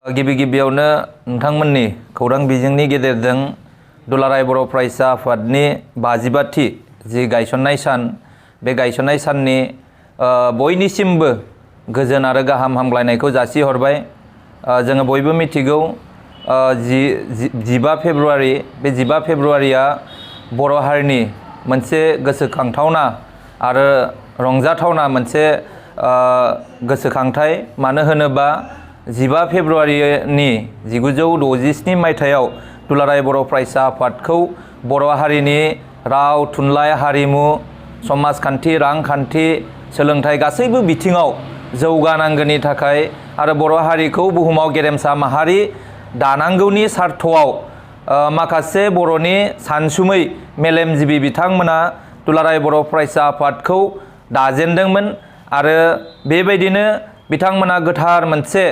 गिबि गिबियावनो नोंथांमोननि खौरां बिजोंनि गेजेरजों दुलाराय बर' फरायसा आफादनि 52थि जि गायसननाय सान बे गायसननाय साननि बयनिसिमबो गोजोन आरो गाहाम हामलायनायखौ जासिहरबाय। जोङो बयबो मिथिगौ 15 फेब्रुवारि बे 15 फेब्रुवारिया बर' हारिनि मोनसे गोसोखांथावना आरो रंजाथावना मोनसे गोसोखांथाय। मानो होनोबा 15 फेब्रुवारिनि 1967 मायथाइयाव दुलाराय बर' फरायसा आफादखौ बर' हारिनि राव, थुनलाइ, हारिमु, समाजखान्थि, रांखान्थि, सोलोंथाइ गासैबो बिथिङाव जौगानांगौनि थाखाय आरो बर' हारिखौ बुहुमाव गेरेमसा माहारि दानांगौनि सार्थआव माखासे बर'नि सानसुमै मेलेमजिबि बिथांमोना दुलाराय बर' फरायसा आफादखौ दाजेनदोंमोन आरो बेबायदिनो बिथांमोना गोथार मोनसे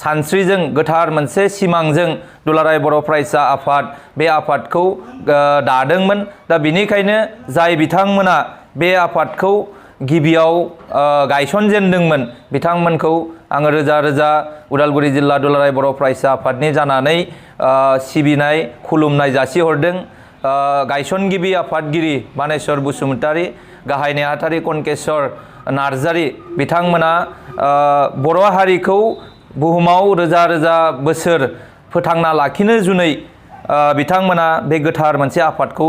सानस्रिजों, गोथार मोनसे सिमांजों दुलाराय बर' फरायसा आफाद बे आफादखौ दादोंमोन। दा बिनिखायनो जाय बिथांमोना बे आफादखौ गिबियाव गायसनजेनदोंमोन बिथांमोनखौ आङो रोजा रोजा उदालगुरि जिल्ला दुलाराय बर' फरायसा आफादनि जानानै सिबिनाय, खुलुमनाय जासिहरदों। गायसनगिरि आफादगिरि बानेश्वर बसुमतारी, गाहाय नेहाथारि कनकेश्वर नार्जारी बिथांमोना बर' हारिखौ बुहुमाव रोजा रोजा बोसोर फोथांना लाखिनो जुनै बिथांमोना बे गोथार मोनसे आफादखौ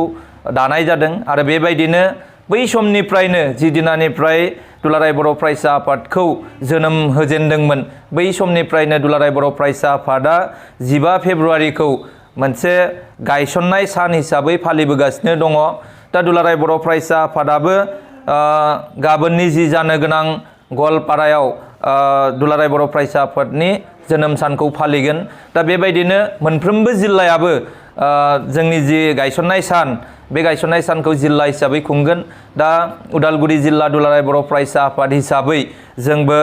दानाय जादों आरो बेबायदिनो बै समनिफ्रायनो जि दिनानिफ्राय दुलाराय बर' फरायसा आफादखौ जोनोम होजेनदोंमोन बै समनिफ्रायनो दुलाराय बर' फरायसा आफादा 15 फेब्रुवारिखौ मोनसे गायसननाय सान हिसाबै फालिबोगासिनो दङ। दा दुलाराय बर' फरायसा आफादाबो गाबोननि जि जानो गोनां गवालपारायाव दुलाराय बर' फरायसा आफादनि जोनोम सानखौ फालिगोन। दा बेबायदिनो मोनफ्रोमबो जिल्लायाबो जोंनि जि गायसननाय सान बे गायसननाय सानखौ जिल्ला हिसाबै खुंगोन। दा उदालगुरि जिल्ला दुलाराय बर' फरायसा आफाद हिसाबै जोंबो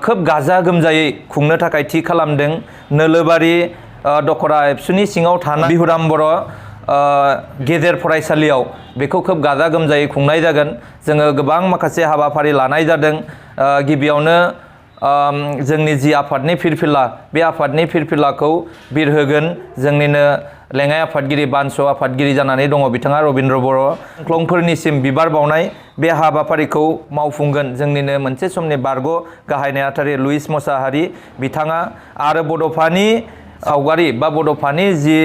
खोब गाजा गोमजायै खुंनो थाखाय थि खालामदों। नोलोबारि दखरा एबसुनि सिङाव थानाय बिहुराम बर' गेजेर फरायसालियाव बेखौ खोब गाजा गोमजायै खुंनाय जागोन। जोङो गोबां माखासे हाबाफारि लानाय जादों। गिबियावनो जोंनि जि आफादनि फिरफिला बे आफादनि फिरफिलाखौ बिरहोगोन जोंनिनो लेङाइ आफादगिरि बानस' आफादगिरि जानानै दङ बिथाङा रबिन्द्र बर'। मुंख्लंफोरनिसिम बिबार बावनाय बे हाबाफारिखौ मावफुंगोन जोंनिनो मोनसे समनि बारग' गाहाय नेहाथारि लुइस मसाहारि बिथाङा। आरो बड'फानि सावगारि बा बड'फानि जि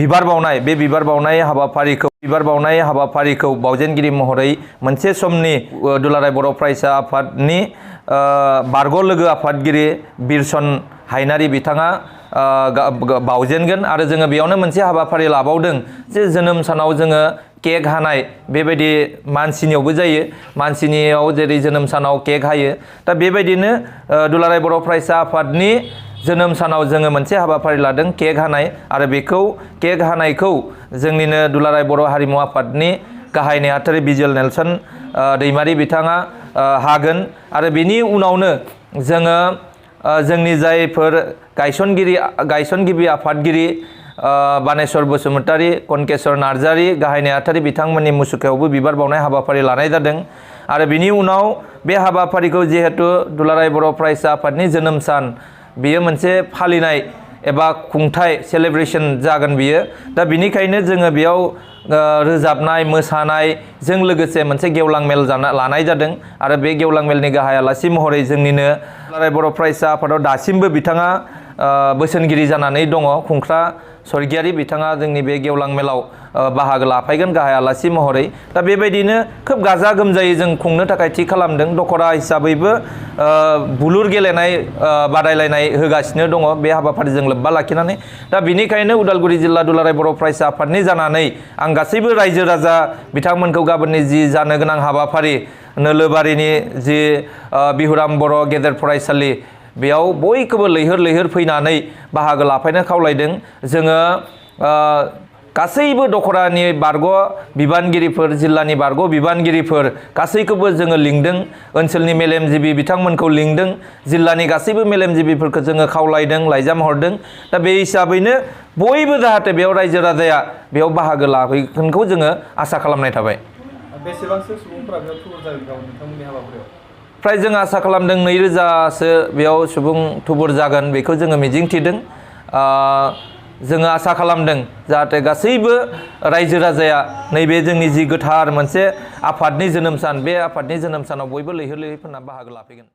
बिबार बावनाय बे बिबार बावनाय हाबाफारिखौ बावजेनगिरि महरै मोनसे समनि दुलाराय बर' फरायसा आफादनि बारग' लोगो आफादगिरि बिरसन हायनारि बिथाङा बावजेनगोन। आरो जोङो बेयावनो मोनसे हाबाफारि लाबावदों जे जोनोम सानाव जोङो केक हानाय बेबायदि मानसिनियावबो जायो। मानसिनियाव जेरै जोनोम सानाव केक हायो दा बेबायदिनो दुलाराय बर' फरायसा आफादनि जोनोम सानाव जोङो मोनसे हाबाफारि लादों केक हानाय आरो बेखौ केक हानायखौ जोंनिनो दुलाराय बर' हारिमु आफादनि गाहाय नेहाथारि बिजुएल नेलसन दैमारि बिथाङा हागोन। आरो बेनि उनावनो जोङो जोंनि जायफोर गायसनगिरि आफादगिरि बानेश्वर बसुमतारी, कनकेश्वर नार्जारी, गाहाय नेहाथारि बिथांमोननि मुसुखायावबो बिबार बावनाय हाबाफारि लानाय जादों। आरो बिनि उनाव बे हाबाफारिखौ जिहेतु दुलाराय बर' फरायसा आफादनि जोनोम सान बेयो मोनसे फालिनाय एबा खुंथाय सेलेब्रेसन जागोन बियो। दा बिनिखायनो जोङो बेयाव रोजाबनाय मोसानायजों लोगोसे मोनसे गेवलां मेल लानाय जादों। आरो बे गेवलां मेलनि गाहाय आलासि महरै जोंनिनो दुलाराय बर' फरायसा आफादाव दासिमबो बिथाङा बोसोनगिरि जानानै दङ खुंख्रा स्वर्गियारि बिथाङा जोंनि बे गेवलां मेलाव बाहागो लाफैगोन गाहाय आलासि महरै। दा बेबायदिनो खोब गाजा गोमजायै जों खुंनो थाखाय थि खालामदों। दखरा हिसाबैबो बुलुर गेलेनाय बादायलायनाय होगासिनो दङ बे हाबाफारिजों लोब्बा लाखिनानै। दा बिनिखायनो उदालगुरि जिल्ला दुलाराय बर' फरायसा आफादनि जानानै आं गासैबो रायजो राजा बिथांमोनखौ गाबोननि जि जानो गोनां हाबाफारि नोलोबारिनि जि बिहुराम बर' गेजेर फरायसालि बेयाव बयखौबो लैहोर लैहोर फैनानै बाहागो लाफैनो खावलायदों। जोङो गासैबो दखरानि बारग' बिबानगिरिफोर, जिल्लानि बारग' बिबानगिरिफोर गासैखौबो जोङो लिंदों। ओनसोलनि मेलेमजिबि बिथांमोनखौ लिंदों। जिल्लानि गासैबो मेलेमजिबिफोरखौ जोङो खावलायदों, लाइजाम हरदों। दा बे हिसाबैनो बयबो जाहाथे बेयाव रायजो राजाया बेयाव बाहागो लाफैगोनखौ जोङो आसा खालामनाय थाबाय। बेसेबांसो सुबुंफोरा बेयाव थुबुर जागोन नोंथांमोननि हाबाफारियाव? फ्राय जों आसा खालामदों 2000सो बेयाव सुबुं थुबुर जागोन बेखौ जोङो मिजिंथिदों। जोङो आसा खालामदों जाहाथे गासैबो रायजो राजाया नैबे जोंनि जि गोथार मोनसे आफादनि जोनोम सान बे आफादनि जोनोम सानाव बयबो लैहोर लैहोर फैना बाहागो लाफैगोन।